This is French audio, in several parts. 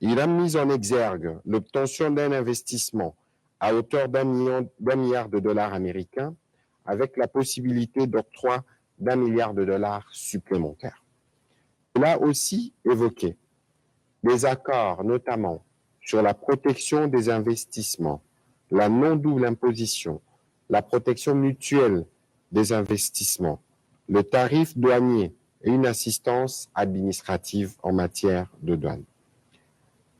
Il a mis en exergue l'obtention d'un investissement à hauteur d'un milliard de dollars américains avec la possibilité d'octroi d'1 milliard de dollars supplémentaires. Il a aussi évoqué des accords, notamment sur la protection des investissements, la non-double imposition, la protection mutuelle des investissements, le tarif douanier et une assistance administrative en matière de douane.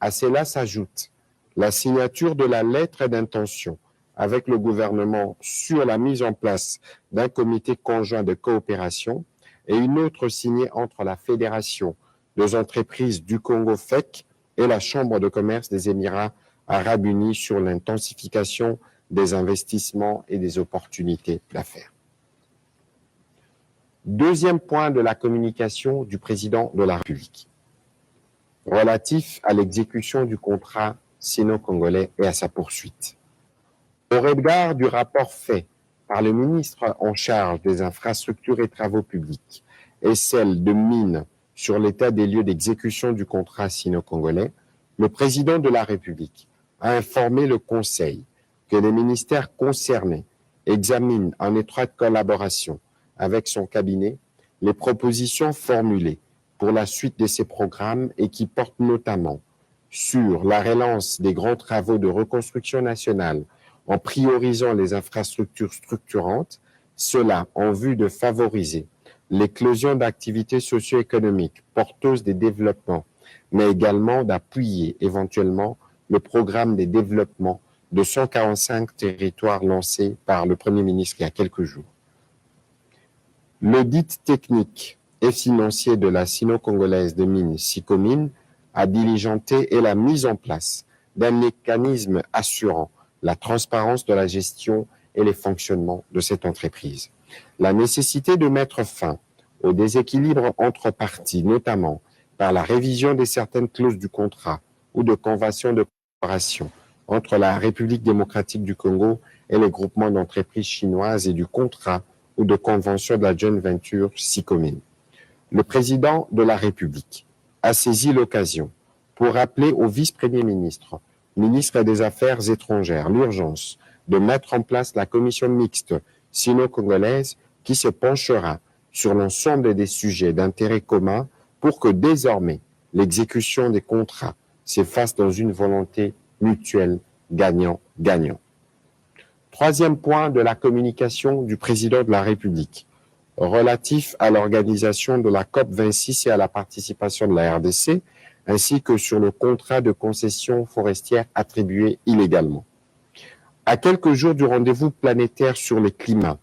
À cela s'ajoute la signature de la lettre d'intention avec le gouvernement sur la mise en place d'un comité conjoint de coopération et une autre signée entre la Fédération des entreprises du Congo FEC et la Chambre de commerce des Émirats arabes unis sur l'intensification des investissements et des opportunités d'affaires. Deuxième point de la communication du président de la République, relatif à l'exécution du contrat sino-congolais et à sa poursuite. Au regard du rapport fait par le ministre en charge des infrastructures et travaux publics et celle de Mines sur l'état des lieux d'exécution du contrat sino-congolais, le président de la République a informé le Conseil que les ministères concernés examinent en étroite collaboration avec son cabinet les propositions formulées pour la suite de ces programmes et qui portent notamment sur la relance des grands travaux de reconstruction nationale en priorisant les infrastructures structurantes, cela en vue de favoriser l'éclosion d'activités socio-économiques porteuses des développements, mais également d'appuyer éventuellement le programme des développements de 145 territoires lancés par le Premier ministre il y a quelques jours. L'audit technique et financier de la sino-congolaise de mines Sicomine a diligenté et la mise en place d'un mécanisme assurant la transparence de la gestion et les fonctionnements de cette entreprise. La nécessité de mettre fin au déséquilibre entre parties, notamment par la révision de certaines clauses du contrat ou de conventions de coopération entre la République démocratique du Congo et les groupements d'entreprises chinoises et du contrat ou de convention de la joint venture Sicomine. Le président de la République a saisi l'occasion pour rappeler au vice-premier ministre, ministre des Affaires étrangères, l'urgence de mettre en place la commission mixte sino-congolaise qui se penchera sur l'ensemble des sujets d'intérêt commun pour que désormais l'exécution des contrats se fasse dans une volonté mutuelle gagnant-gagnant. Troisième point de la communication du président de la République, relatif à l'organisation de la COP26 et à la participation de la RDC, ainsi que sur le contrat de concession forestière attribué illégalement. À quelques jours du rendez-vous planétaire sur le climat,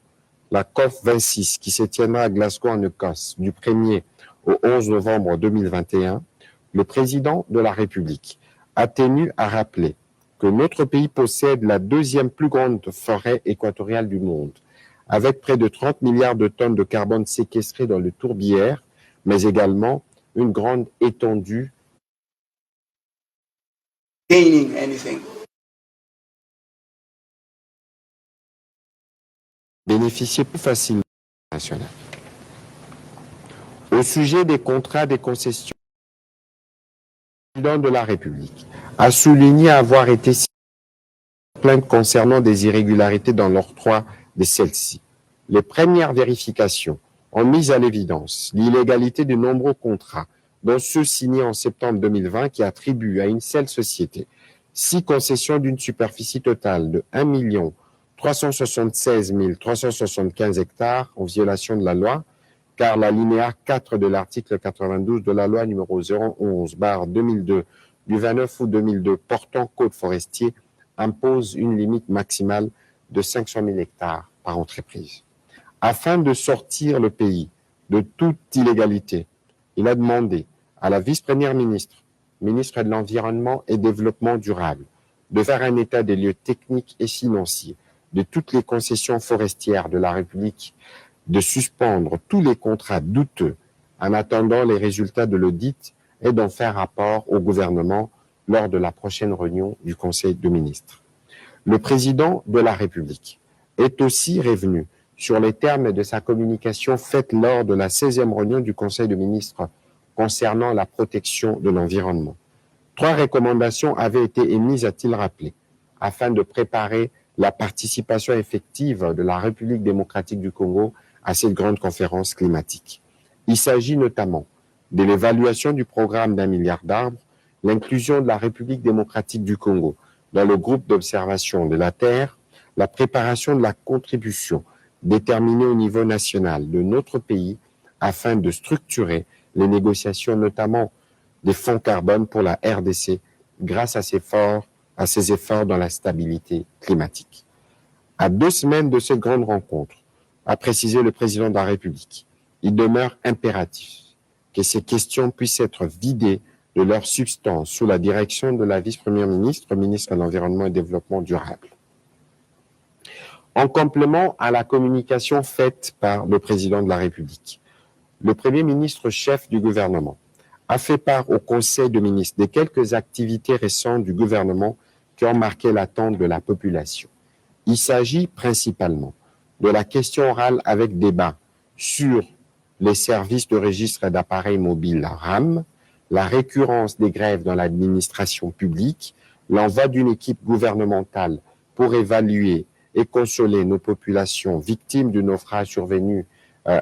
la COP26 qui se tiendra à Glasgow en Écosse du 1er au 11 novembre 2021, le président de la République a tenu à rappeler que notre pays possède la deuxième plus grande forêt équatoriale du monde, avec près de 30 milliards de tonnes de carbone séquestrées dans le tourbière, mais également une grande étendue. Bénéficier plus facilement national. Au sujet des contrats des concessions, le président de la République a souligné avoir été signé plainte concernant des irrégularités dans l'octroi de celles-ci. Les premières vérifications ont mis à l'évidence l'illégalité de nombreux contrats, dont ceux signés en septembre 2020 qui attribuent à une seule société 6 concessions d'une superficie totale de 1 376 375 hectares en violation de la loi, car l'alinéa 4 de l'article 92 de la loi numéro 011/2002 du 29 août 2002 portant code forestier impose une limite maximale de 500 000 hectares par entreprise. Afin de sortir le pays de toute illégalité, il a demandé à la vice-première ministre, ministre de l'Environnement et Développement durable, de faire un état des lieux techniques et financiers de toutes les concessions forestières de la République, de suspendre tous les contrats douteux en attendant les résultats de l'audit et d'en faire rapport au gouvernement lors de la prochaine réunion du Conseil de ministres. Le président de la République est aussi revenu sur les termes de sa communication faite lors de la 16e réunion du Conseil de ministres concernant la protection de l'environnement. 3 recommandations avaient été émises, a-t-il rappelé, afin de préparer la participation effective de la République démocratique du Congo à cette grande conférence climatique. Il s'agit notamment de l'évaluation du programme d'1 milliard d'arbres, l'inclusion de la République démocratique du Congo dans le groupe d'observation de la Terre, la préparation de la contribution déterminée au niveau national de notre pays afin de structurer les négociations, notamment des fonds carbone pour la RDC, grâce à ses efforts dans la stabilité climatique. À 2 semaines de cette grande rencontre, a précisé le président de la République, il demeure impératif que ces questions puissent être vidées de leur substance sous la direction de la vice-première ministre, ministre de l'Environnement et du Développement durable. En complément à la communication faite par le président de la République, le Premier ministre chef du gouvernement a fait part au Conseil de ministres des quelques activités récentes du gouvernement qui ont marqué l'attente de la population. Il s'agit principalement de la question orale avec débat sur les services de registre d'appareils mobiles RAM, la récurrence des grèves dans l'administration publique, l'envoi d'une équipe gouvernementale pour évaluer et consoler nos populations victimes du naufrage survenu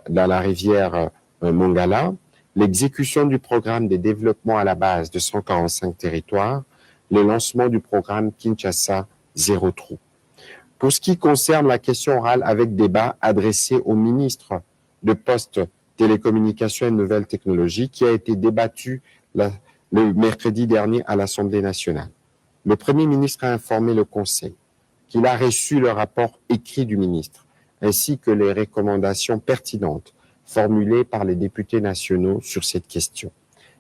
dans la rivière Mongala, l'exécution du programme de développement à la base de 145 territoires, le lancement du programme Kinshasa Zéro Trou. Pour ce qui concerne la question orale avec débat adressée au ministre de Postes, Télécommunications et Nouvelles Technologies, qui a été débattue le mercredi dernier à l'Assemblée nationale, le Premier ministre a informé le Conseil qu'il a reçu le rapport écrit du ministre, ainsi que les recommandations pertinentes formulées par les députés nationaux sur cette question.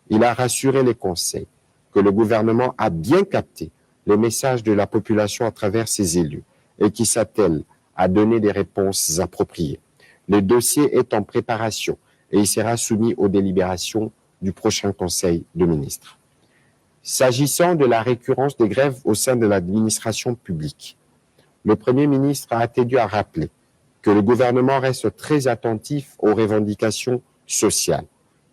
Il a rassuré les conseils que le gouvernement a bien capté les messages de la population à travers ses élus et qui s'attelle à donner des réponses appropriées. Le dossier est en préparation et il sera soumis aux délibérations du prochain Conseil de ministres. S'agissant de la récurrence des grèves au sein de l'administration publique, le Premier ministre a tenu à rappeler que le gouvernement reste très attentif aux revendications sociales,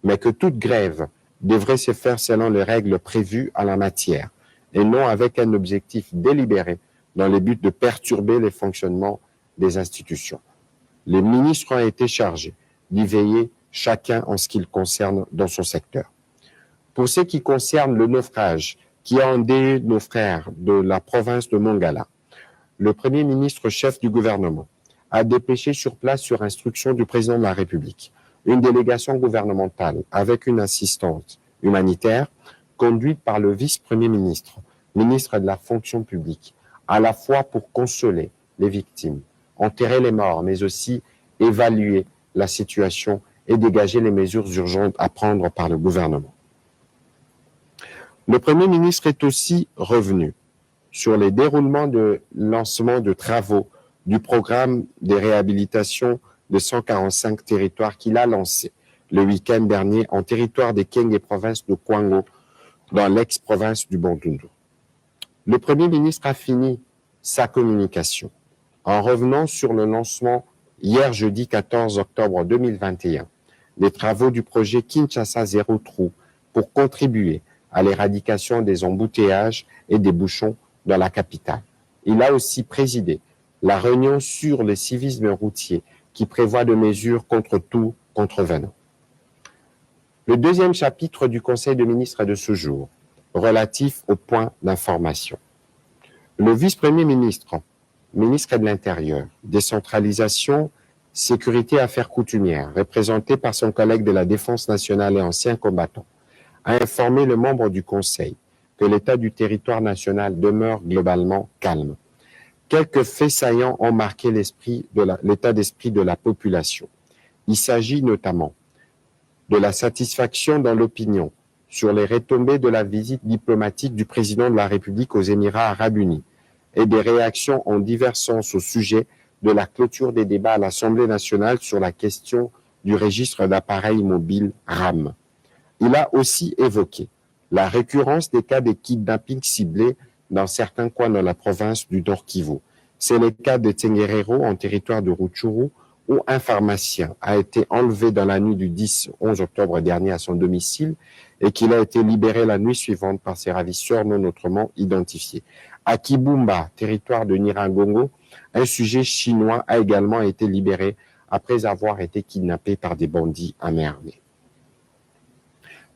mais que toute grève devrait se faire selon les règles prévues en la matière et non avec un objectif délibéré dans le but de perturber le fonctionnement des institutions. Les ministres ont été chargés d'y veiller chacun en ce qui le concerne dans son secteur. Pour ce qui concerne le naufrage qui a endeuillé nos frères de la province de Mongala, le Premier ministre chef du gouvernement a dépêché sur place sur instruction du président de la République une délégation gouvernementale avec une assistante humanitaire conduite par le vice-premier ministre, ministre de la fonction publique, à la fois pour consoler les victimes, enterrer les morts, mais aussi évaluer la situation et dégager les mesures urgentes à prendre par le gouvernement. Le Premier ministre est aussi revenu sur les déroulements de lancement de travaux du programme de réhabilitation de 145 territoires qu'il a lancé le week-end dernier en territoire des Keng et province de Kwango, dans l'ex-province du Bandundu. Le Premier ministre a fini sa communication en revenant sur le lancement hier jeudi 14 octobre 2021 des travaux du projet Kinshasa Zéro Trou pour contribuer à l'éradication des embouteillages et des bouchons dans la capitale. Il a aussi présidé la réunion sur le civisme routier qui prévoit des mesures contre tout contrevenant. Le deuxième chapitre du Conseil des ministres de ce jour, relatif au point d'information. Le vice-premier ministre, ministre de l'Intérieur, décentralisation, sécurité et affaires coutumières, représenté par son collègue de la Défense nationale et ancien combattant, a informé le membre du Conseil que l'état du territoire national demeure globalement calme. Quelques faits saillants ont marqué l'état d'esprit de la population. Il s'agit notamment de la satisfaction dans l'opinion sur les retombées de la visite diplomatique du président de la République aux Émirats arabes unis et des réactions en divers sens au sujet de la clôture des débats à l'Assemblée nationale sur la question du registre d'appareils mobiles RAM. Il a aussi évoqué la récurrence des cas de kidnapping ciblés dans certains coins de la province du Nord Kivu. C'est le cas de Tsengerero en territoire de Rutshuru où un pharmacien a été enlevé dans la nuit du 10 au 11 octobre dernier à son domicile et qu'il a été libéré la nuit suivante par ses ravisseurs non autrement identifiés. À Kibumba, territoire de Nyiragongo, un sujet chinois a également été libéré après avoir été kidnappé par des bandits à main armée.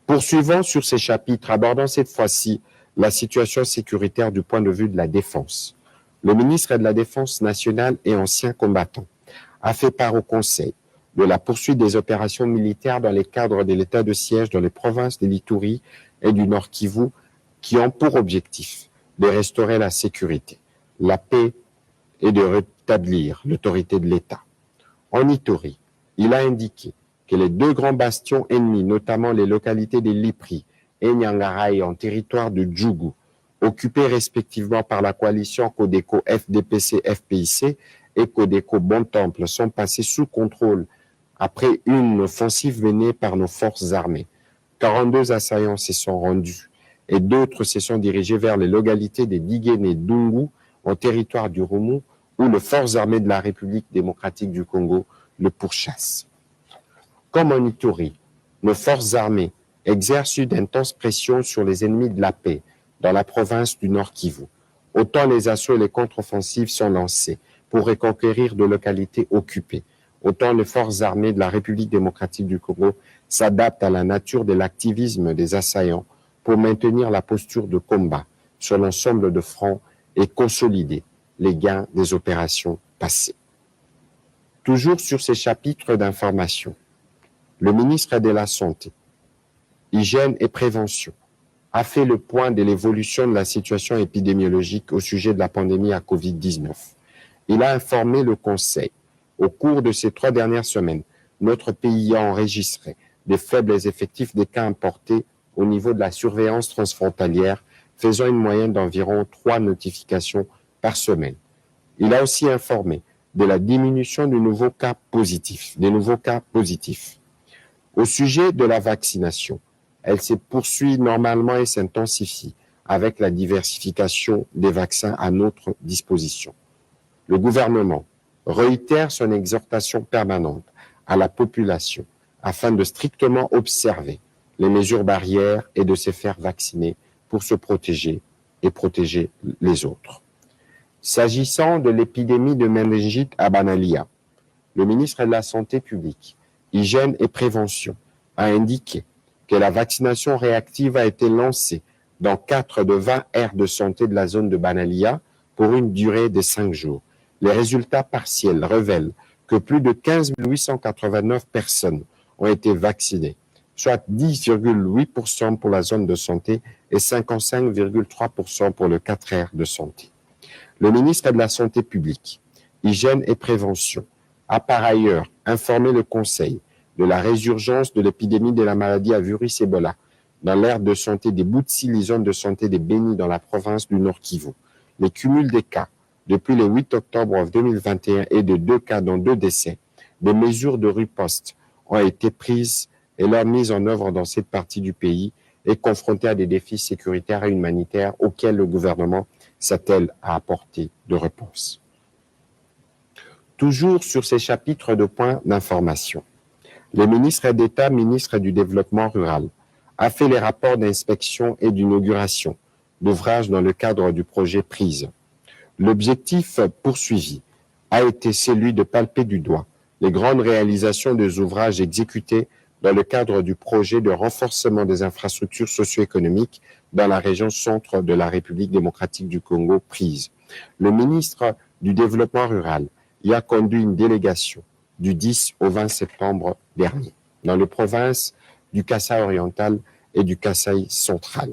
Poursuivons sur ces chapitres, abordant cette fois-ci la situation sécuritaire du point de vue de la défense. Le ministre de la Défense nationale et ancien combattant a fait part au Conseil de la poursuite des opérations militaires dans les cadres de l'état de siège dans les provinces de l'Ituri et du Nord Kivu qui ont pour objectif de restaurer la sécurité, la paix et de rétablir l'autorité de l'État. En Ituri, il a indiqué que les deux grands bastions ennemis, notamment les localités de Lipri et Nyangarai en territoire de Djougou, occupés respectivement par la coalition Codeco FDPC-FPIC et Codeco Bon Temple, sont passés sous contrôle après une offensive menée par nos forces armées. 42 assaillants se sont rendus et d'autres se sont dirigés vers les localités de Digene et Dungu en territoire du Roumou où les forces armées de la République démocratique du Congo le pourchassent. Comme en Ituri, nos forces armées exercent d'intenses pressions sur les ennemis de la paix dans la province du Nord Kivu. Autant les assauts et les contre-offensives sont lancés pour reconquérir de localités occupées, autant les forces armées de la République démocratique du Congo s'adaptent à la nature de l'activisme des assaillants pour maintenir la posture de combat sur l'ensemble de fronts et consolider les gains des opérations passées. Toujours sur ces chapitres d'information, le ministre de la Santé, Hygiène et Prévention a fait le point de l'évolution de la situation épidémiologique au sujet de la pandémie à Covid-19. Il a informé le Conseil. Au cours de ces 3 dernières semaines, notre pays a enregistré des faibles effectifs des cas importés au niveau de la surveillance transfrontalière, faisant une moyenne d'environ 3 notifications par semaine. Il a aussi informé de la diminution des nouveaux cas positifs. Au sujet de la vaccination, elle se poursuit normalement et s'intensifie avec la diversification des vaccins à notre disposition. Le gouvernement réitère son exhortation permanente à la population afin de strictement observer les mesures barrières et de se faire vacciner pour se protéger et protéger les autres. S'agissant de l'épidémie de méningite à Banalia, le ministre de la Santé publique, Hygiène et Prévention a indiqué que la vaccination réactive a été lancée dans 4 de 20 aires de santé de la zone de Banalia pour une durée de 5 jours. Les résultats partiels révèlent que plus de 15 889 personnes ont été vaccinées, soit 10,8% pour la zone de santé et 55,3% pour le 4 aires de santé. Le ministre de la Santé publique, Hygiène et Prévention a par ailleurs informé le Conseil de la résurgence de l'épidémie de la maladie à virus Ebola dans l'aire de santé des Boutsi, zone de santé des Béni dans la province du Nord Kivu. Les cumuls des cas depuis le 8 octobre 2021 et de 2 cas dont 2 décès, des mesures de riposte ont été prises et leur mise en œuvre dans cette partie du pays est confrontée à des défis sécuritaires et humanitaires auxquels le gouvernement s'attelle à apporter de réponses. Toujours sur ces chapitres de points d'information, le ministre d'État, ministre du Développement rural, a fait les rapports d'inspection et d'inauguration d'ouvrages dans le cadre du projet PRISE. L'objectif poursuivi a été celui de palper du doigt les grandes réalisations des ouvrages exécutés dans le cadre du projet de renforcement des infrastructures socio-économiques dans la région centre de la République démocratique du Congo, PRISE. Le ministre du Développement rural y a conduit une délégation du 10 au 20 septembre dernier dans les provinces du Kasaï oriental et du Kasaï central.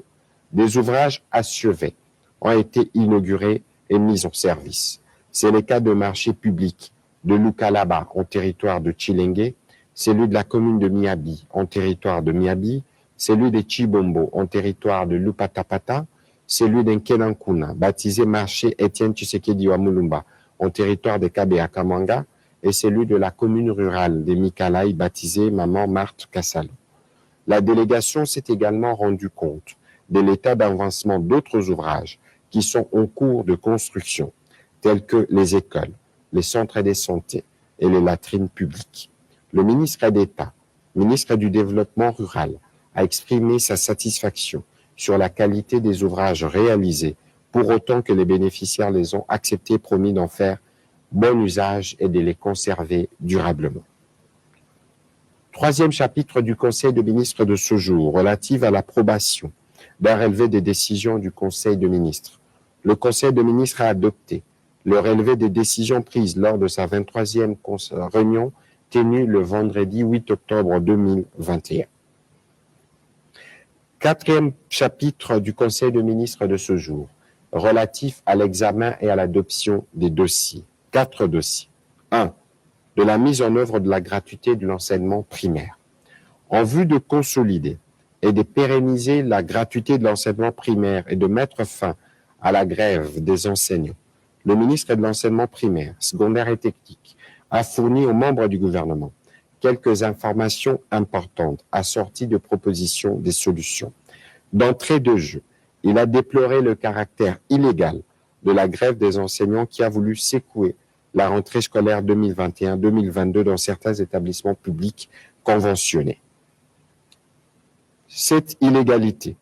Des ouvrages achevés ont été inaugurés et mis en service. C'est le cas de marché public de Lukalaba en territoire de Chilenge, celui de la commune de Miabi en territoire de Miabi, celui de Chibombo en territoire de Lupatapata, celui d'Nkenankuna, baptisé marché Étienne Tshisekedi Wamulumba en territoire de Kabea-Kamanga, et celui de la commune rurale de Mikalaï, baptisé Maman Marthe Kassalo. La délégation s'est également rendue compte de l'état d'avancement d'autres ouvrages qui sont en cours de construction, tels que les écoles, les centres de santé, et les latrines publiques. Le ministre d'État, ministre du Développement rural, a exprimé sa satisfaction sur la qualité des ouvrages réalisés, pour autant que les bénéficiaires les ont acceptés, promis d'en faire bon usage et de les conserver durablement. Troisième chapitre du Conseil de ministres de ce jour, relative à l'approbation d'un relevé des décisions du Conseil de ministres. Le Conseil de ministres a adopté le relevé des décisions prises lors de sa 23e réunion tenue le vendredi 8 octobre 2021. Quatrième chapitre du Conseil de ministres de ce jour, relatif à l'examen et à l'adoption des dossiers. 4 dossiers. 1. De la mise en œuvre de la gratuité de l'enseignement primaire. En vue de consolider et de pérenniser la gratuité de l'enseignement primaire et de mettre fin à la grève des enseignants, le ministre de l'enseignement primaire, secondaire et technique a fourni aux membres du gouvernement quelques informations importantes assorties de propositions des solutions. D'entrée de jeu, il a déploré le caractère illégal de la grève des enseignants qui a voulu secouer la rentrée scolaire 2021-2022 dans certains établissements publics conventionnés. Cette illégalité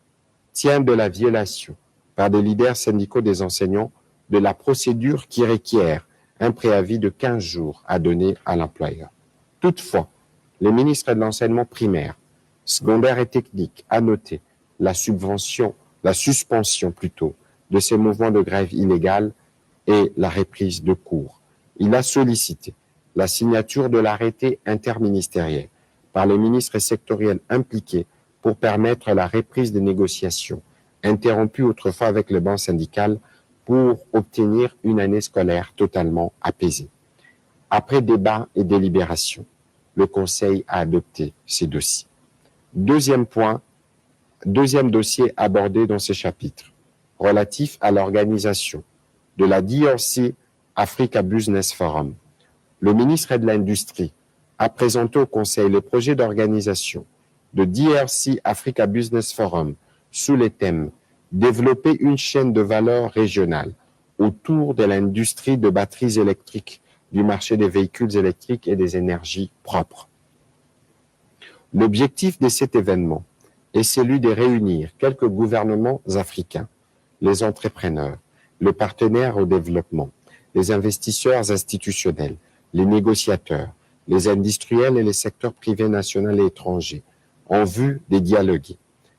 tient de la violation par des leaders syndicaux des enseignants de la procédure qui requiert un préavis de 15 jours à donner à l'employeur. Toutefois, le ministre de l'enseignement primaire, secondaire et technique a noté la suspension de ces mouvements de grève illégale et la reprise de cours. Il a sollicité la signature de l'arrêté interministériel par les ministres sectoriels impliqués pour permettre la reprise des négociations, interrompues autrefois avec le banc syndical, pour obtenir une année scolaire totalement apaisée. Après débat et délibération, le Conseil a adopté ces dossiers. Deuxième dossier abordé dans ce chapitre, relatif à l'organisation de la DRC Africa Business Forum. Le ministre de l'Industrie a présenté au Conseil le projet d'organisation de DRC Africa Business Forum sous les thèmes « Développer une chaîne de valeur régionale autour de l'industrie de batteries électriques, du marché des véhicules électriques et des énergies propres ». L'objectif de cet événement est celui de réunir quelques gouvernements africains, les entrepreneurs, les partenaires au développement, les investisseurs institutionnels, les négociateurs, les industriels et les secteurs privés nationaux et étrangers, en vue de dialoguer,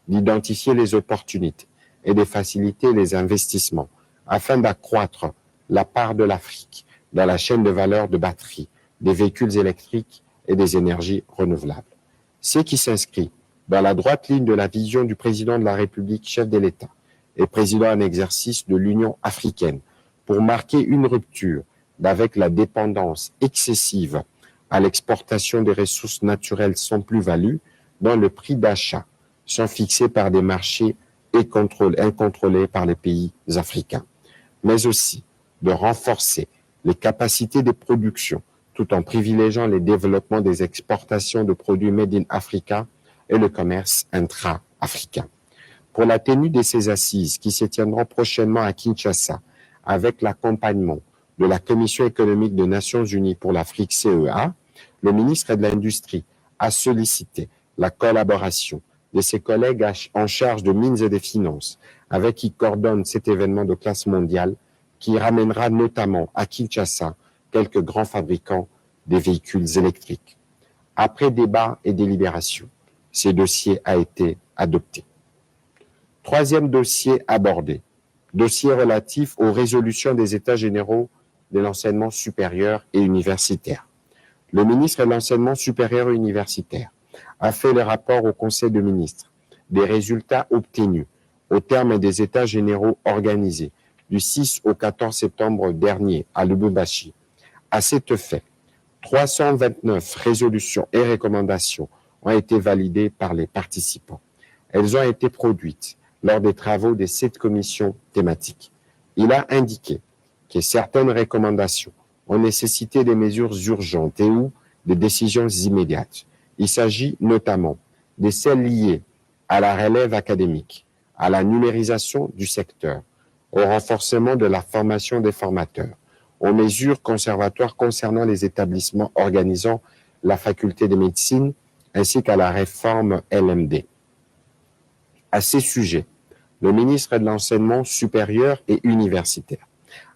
d'identifier les opportunités et de faciliter les investissements afin d'accroître la part de l'Afrique dans la chaîne de valeur de batteries, des véhicules électriques et des énergies renouvelables. Ce qui s'inscrit dans la droite ligne de la vision du président de la République, chef de l'État et président en exercice de l'Union africaine, pour marquer une rupture avec la dépendance excessive à l'exportation des ressources naturelles sans plus-value, dont le prix d'achat sont fixés par des marchés incontrôlés par les pays africains, mais aussi de renforcer les capacités de production tout en privilégiant le développement des exportations de produits made in Africa et le commerce intra-africain. Pour la tenue de ces assises qui se tiendront prochainement à Kinshasa, avec l'accompagnement de la Commission économique des Nations Unies pour l'Afrique, CEA, le ministre de l'Industrie a sollicité la collaboration de ses collègues en charge de mines et des finances, avec qui coordonne cet événement de classe mondiale qui ramènera notamment à Kinshasa quelques grands fabricants des véhicules électriques. Après débat et délibération, ce dossier a été adopté. Troisième dossier abordé, dossier relatif aux résolutions des États généraux de l'enseignement supérieur et universitaire. Le ministre de l'enseignement supérieur et universitaire a fait le rapport au Conseil des ministres des résultats obtenus au terme des États généraux organisés du 6 au 14 septembre dernier à Lubumbashi. À cet effet, 329 résolutions et recommandations ont été validées par les participants. Elles ont été produites lors des travaux des 7 commissions thématiques. Il a indiqué que certaines recommandations ont nécessité des mesures urgentes et ou des décisions immédiates. Il s'agit notamment de celles liées à la relève académique, à la numérisation du secteur, au renforcement de la formation des formateurs, aux mesures conservatoires concernant les établissements organisant la faculté de médecine ainsi qu'à la réforme LMD. À ces sujets, le ministre de l'Enseignement supérieur et universitaire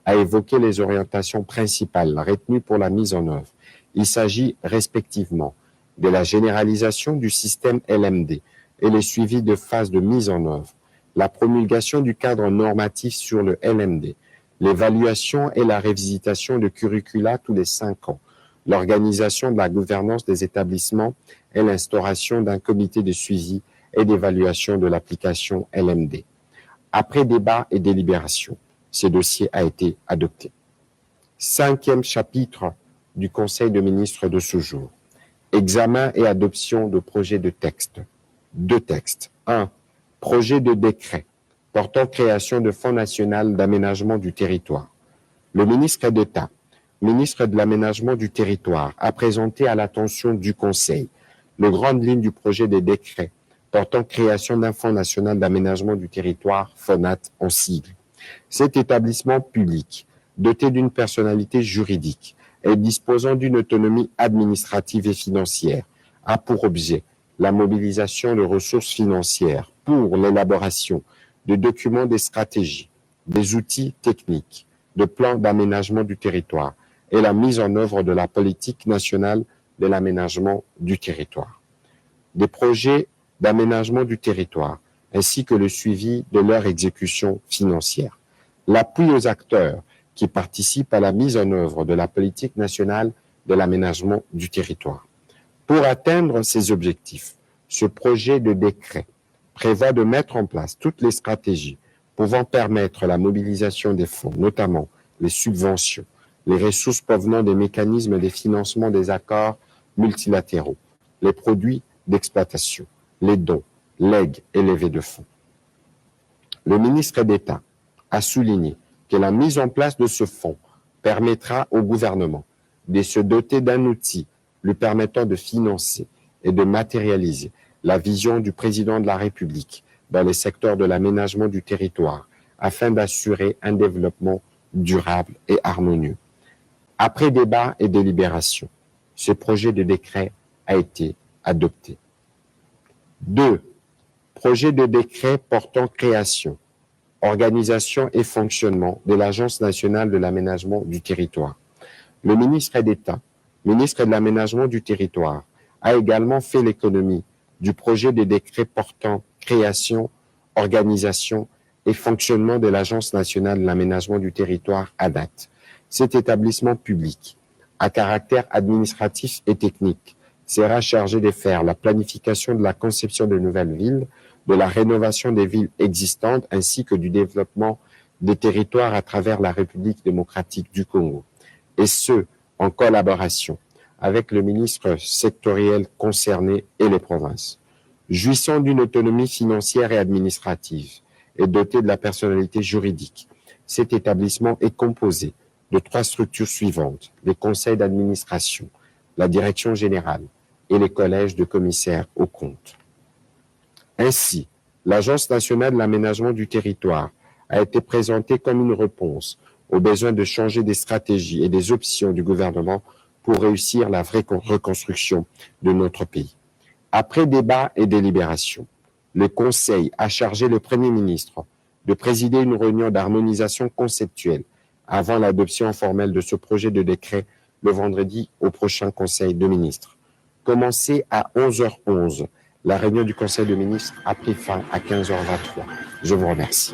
a évoqué les orientations principales retenues pour la mise en œuvre. Il s'agit respectivement de la généralisation du système LMD et les suivis de phase de mise en œuvre, la promulgation du cadre normatif sur le LMD, l'évaluation et la révisitation de curricula tous les 5 ans, l'organisation de la gouvernance des établissements et l'instauration d'un comité de suivi et d'évaluation de l'application LMD. Après débat et délibération, ce dossier a été adopté. 5e chapitre du Conseil des ministres de ce jour. Examen et adoption de projets de texte. 2 textes. 1. Projet de décret portant création de Fonds national d'aménagement du territoire. Le ministre d'État, ministre de l'Aménagement du territoire, a présenté à l'attention du Conseil les grandes lignes du projet de décret portant création d'un Fonds national d'aménagement du territoire, FONAT en sigle. Cet établissement public, doté d'une personnalité juridique et disposant d'une autonomie administrative et financière, a pour objet la mobilisation de ressources financières pour l'élaboration de documents des stratégies, des outils techniques, de plans d'aménagement du territoire et la mise en œuvre de la politique nationale de l'aménagement du territoire. Des projets d'aménagement du territoire ainsi que le suivi de leur exécution financière. L'appui aux acteurs qui participent à la mise en œuvre de la politique nationale de l'aménagement du territoire. Pour atteindre ces objectifs, ce projet de décret prévoit de mettre en place toutes les stratégies pouvant permettre la mobilisation des fonds, notamment les subventions, les ressources provenant des mécanismes de financement des accords multilatéraux, les produits d'exploitation, les dons, legs et levées de fonds. Le ministre d'État a souligné que la mise en place de ce fonds permettra au gouvernement de se doter d'un outil lui permettant de financer et de matérialiser la vision du président de la République dans les secteurs de l'aménagement du territoire afin d'assurer un développement durable et harmonieux. Après débat et délibération, ce projet de décret a été adopté. 2. Projet de décret portant création, organisation et fonctionnement de l'Agence nationale de l'aménagement du territoire. Le ministre d'État, ministre de l'aménagement du territoire, a également fait l'économie du projet de décret portant création, organisation et fonctionnement de l'Agence nationale de l'aménagement du territoire ANAT. Cet établissement public, à caractère administratif et technique, sera chargé de faire la planification de la conception de nouvelles villes, de la rénovation des villes existantes ainsi que du développement des territoires à travers la République démocratique du Congo, et ce, en collaboration avec le ministre sectoriel concerné et les provinces. Jouissant d'une autonomie financière et administrative et doté de la personnalité juridique, cet établissement est composé de 3 structures suivantes: les conseils d'administration, la direction générale et les collèges de commissaires aux comptes. Ainsi, l'Agence nationale de l'aménagement du territoire a été présentée comme une réponse au besoin de changer des stratégies et des options du gouvernement pour réussir la vraie reconstruction de notre pays. Après débat et délibération, le Conseil a chargé le Premier ministre de présider une réunion d'harmonisation conceptuelle avant l'adoption formelle de ce projet de décret le vendredi au prochain Conseil de ministres. Commencé à 11h11, la réunion du Conseil de ministres a pris fin à 15h23. Je vous remercie.